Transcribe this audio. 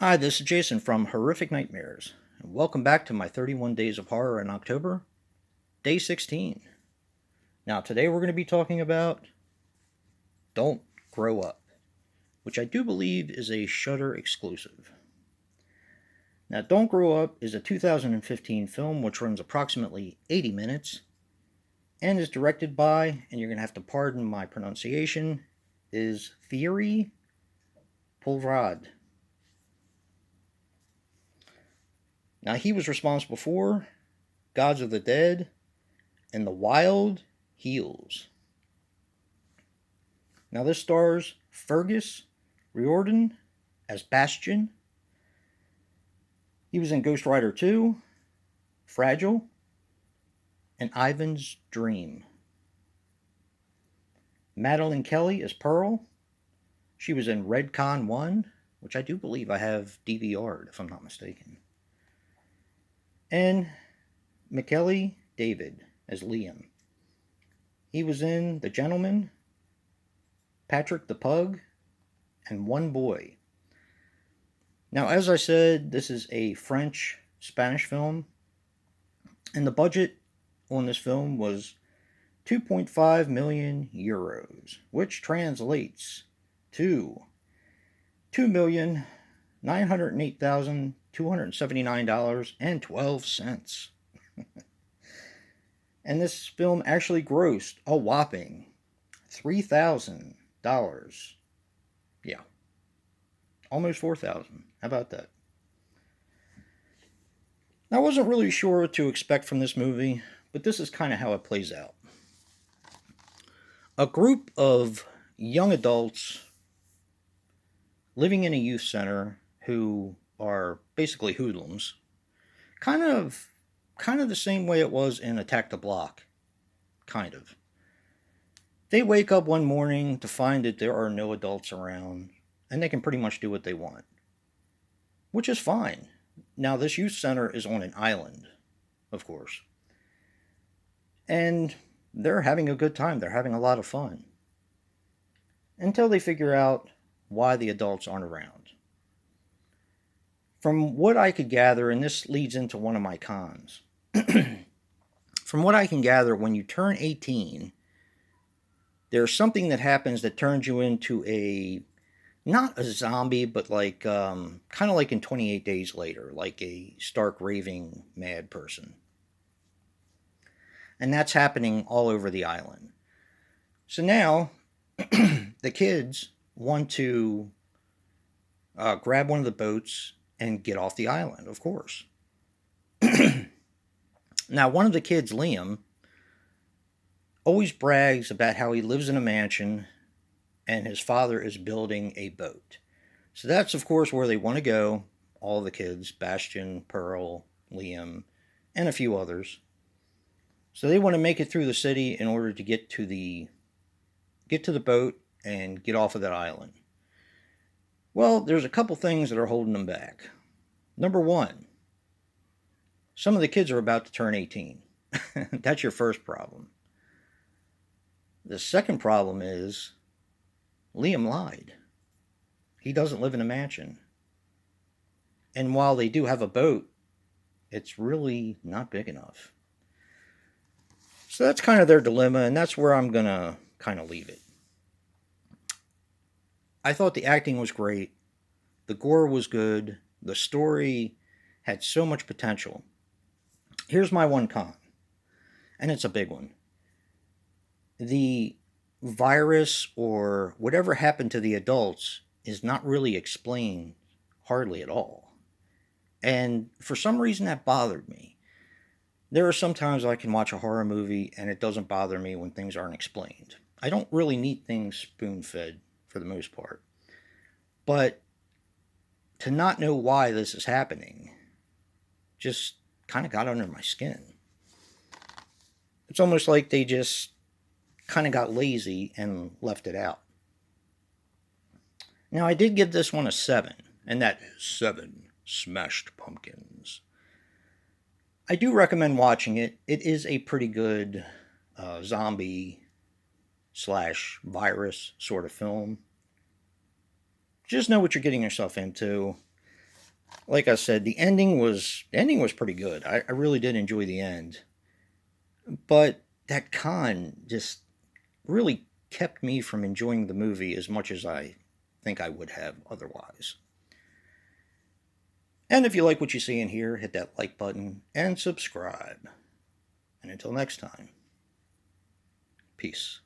Hi, this is Jason from Horrific Nightmares, and welcome back to my 31 Days of Horror in October, Day 16. Now, today we're going to be talking about Don't Grow Up, which I do believe is a Shudder exclusive. Now, Don't Grow Up is a 2015 film which runs approximately 80 minutes and is directed by, and you're going to have to pardon my pronunciation, is Thierry Poulvord. Now, he was responsible for Gods of the Dead and The Wild Heels. Now, this stars Fergus Riordan as Bastian. He was in Ghost Rider 2, Fragile, and Ivan's Dream. Madeline Kelly as Pearl. She was in Redcon 1, which I do believe I have DVR'd, if I'm not mistaken. And McKelly David as Liam. He was in The Gentleman, Patrick the Pug, and One Boy. Now, as I said, this is a French-Spanish film, and the budget on this film was 2.5 million euros, which translates to $2,908,279.12. And this film actually grossed a whopping $3,000. Yeah, almost 4,000. How about that? I wasn't really sure what to expect from this movie, but this is kind of how it plays out. A group of young adults living in a youth center who are basically hoodlums, kind of the same way it was in Attack the Block, kind of. They wake up one morning to find that there are no adults around, and they can pretty much do what they want, which is fine. Now, this youth center is on an island, of course, and they're having a good time. They're having a lot of fun until they figure out why the adults aren't around. From what I could gather, and this leads into one of my cons, from what I can gather, when you turn 18, there's something that happens that turns you into not a zombie, but like kind of like in 28 Days Later, like a stark raving mad person. And that's happening all over the island. So now the kids want to grab one of the boats and get off the island, of course. Now, one of the kids, Liam, always brags about how he lives in a mansion and his father is building a boat. So that's, of course, where they want to go, all the kids, Bastian, Pearl, Liam, and a few others. So they want to make it through the city in order to get to the boat and get off of that island. Well, there's a couple things that are holding them back. Number one, some of the kids are about to turn 18. That's your first problem. The second problem is Liam lied. He doesn't live in a mansion. And while they do have a boat, it's really not big enough. So that's kind of their dilemma, and that's where I'm going to kind of leave it. I thought the acting was great. The gore was good. The story had so much potential. Here's my one con, and it's a big one. The virus or whatever happened to the adults is not really explained hardly at all. And for some reason that bothered me. There are some times I can watch a horror movie and it doesn't bother me when things aren't explained. I don't really need things spoon-fed for the most part. But to not know why this is happening just kind of got under my skin. It's almost like they just kind of got lazy and left it out. Now, I did give this one a 7, and that is 7 smashed pumpkins. I do recommend watching it. It is a pretty good zombie slash virus sort of film. Just know what you're getting yourself into. Like I said, the ending was pretty good. I really did enjoy the end, but that con just really kept me from enjoying the movie as much as I think I would have otherwise. And if you like what you see in here, hit that like button and subscribe. And until next time, peace.